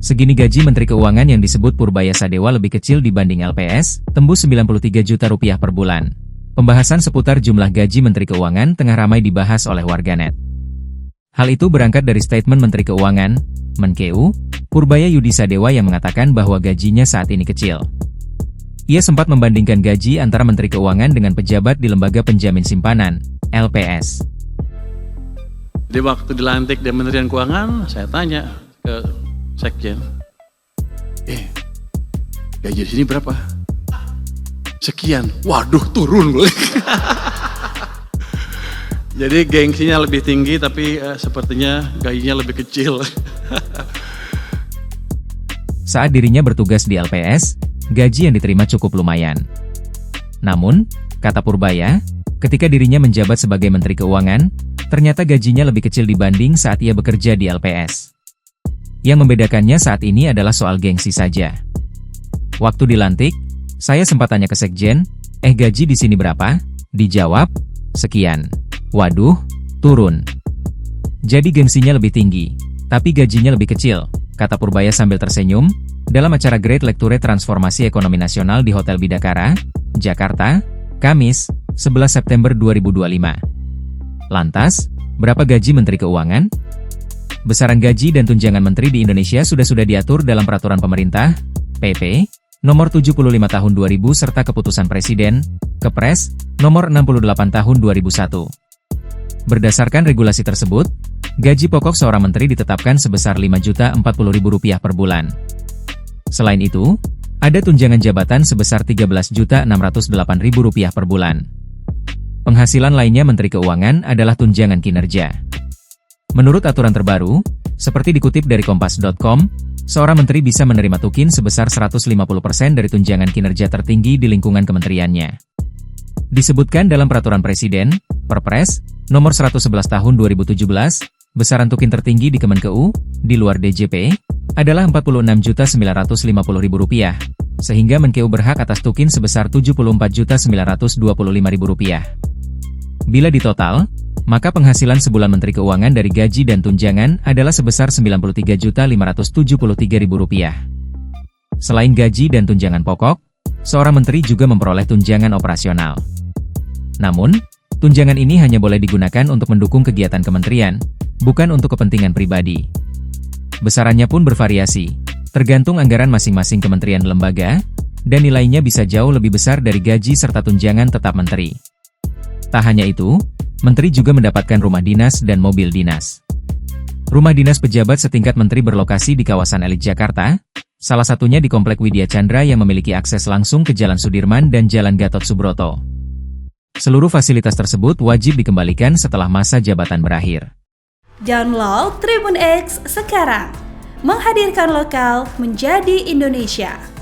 Segini gaji Menteri Keuangan yang disebut Purbaya Sadewa lebih kecil dibanding LPS, tembus 93 juta rupiah per bulan. Pembahasan seputar jumlah gaji Menteri Keuangan tengah ramai dibahas oleh warganet. Hal itu berangkat dari statement Menteri Keuangan, Menkeu, Purbaya Yudi Sadewa yang mengatakan bahwa gajinya saat ini kecil. Ia sempat membandingkan gaji antara Menteri Keuangan dengan pejabat di Lembaga Penjamin Simpanan, LPS. Di waktu dilantik di Kementerian Keuangan, saya tanya ke Sekjen, gaji di sini berapa? Sekian. Waduh, turun loh. Jadi gengsinya lebih tinggi, tapi sepertinya gajinya lebih kecil. Saat dirinya bertugas di LPS, gaji yang diterima cukup lumayan. Namun, kata Purbaya, ketika dirinya menjabat sebagai Menteri Keuangan, ternyata gajinya lebih kecil dibanding saat ia bekerja di LPS. Yang membedakannya saat ini adalah soal gengsi saja. Waktu dilantik, saya sempat tanya ke Sekjen, gaji di sini berapa? Dijawab, sekian. Waduh, turun. Jadi gengsinya lebih tinggi, tapi gajinya lebih kecil, kata Purbaya sambil tersenyum, dalam acara Great Lecture Transformasi Ekonomi Nasional di Hotel Bidakara, Jakarta, Kamis, 11 September 2025. Lantas, berapa gaji Menteri Keuangan? Besaran gaji dan tunjangan menteri di Indonesia sudah diatur dalam Peraturan Pemerintah, PP, Nomor 75 Tahun 2000 serta Keputusan Presiden, Kepres, Nomor 68 Tahun 2001. Berdasarkan regulasi tersebut, gaji pokok seorang menteri ditetapkan sebesar Rp5.040.000 per bulan. Selain itu, ada tunjangan jabatan sebesar Rp13.608.000 per bulan. Penghasilan lainnya Menteri Keuangan adalah tunjangan kinerja. Menurut aturan terbaru, seperti dikutip dari Kompas.com, seorang menteri bisa menerima tukin sebesar 150% dari tunjangan kinerja tertinggi di lingkungan kementeriannya. Disebutkan dalam Peraturan Presiden, Perpres, Nomor 111 Tahun 2017, besaran tukin tertinggi di Kemenkeu, di luar DJP, adalah Rp46.950.000, sehingga Menkeu berhak atas tukin sebesar Rp74.925.000. Bila ditotal, maka penghasilan sebulan Menteri Keuangan dari gaji dan tunjangan adalah sebesar Rp93.573.000. Selain gaji dan tunjangan pokok, seorang menteri juga memperoleh tunjangan operasional. Namun, tunjangan ini hanya boleh digunakan untuk mendukung kegiatan kementerian, bukan untuk kepentingan pribadi. Besarannya pun bervariasi, tergantung anggaran masing-masing kementerian lembaga, dan nilainya bisa jauh lebih besar dari gaji serta tunjangan tetap menteri. Tak hanya itu, menteri juga mendapatkan rumah dinas dan mobil dinas. Rumah dinas pejabat setingkat menteri berlokasi di kawasan elit Jakarta, salah satunya di Komplek Widya Chandra yang memiliki akses langsung ke Jalan Sudirman dan Jalan Gatot Subroto. Seluruh fasilitas tersebut wajib dikembalikan setelah masa jabatan berakhir. Download Tribun X sekarang, menghadirkan lokal menjadi Indonesia.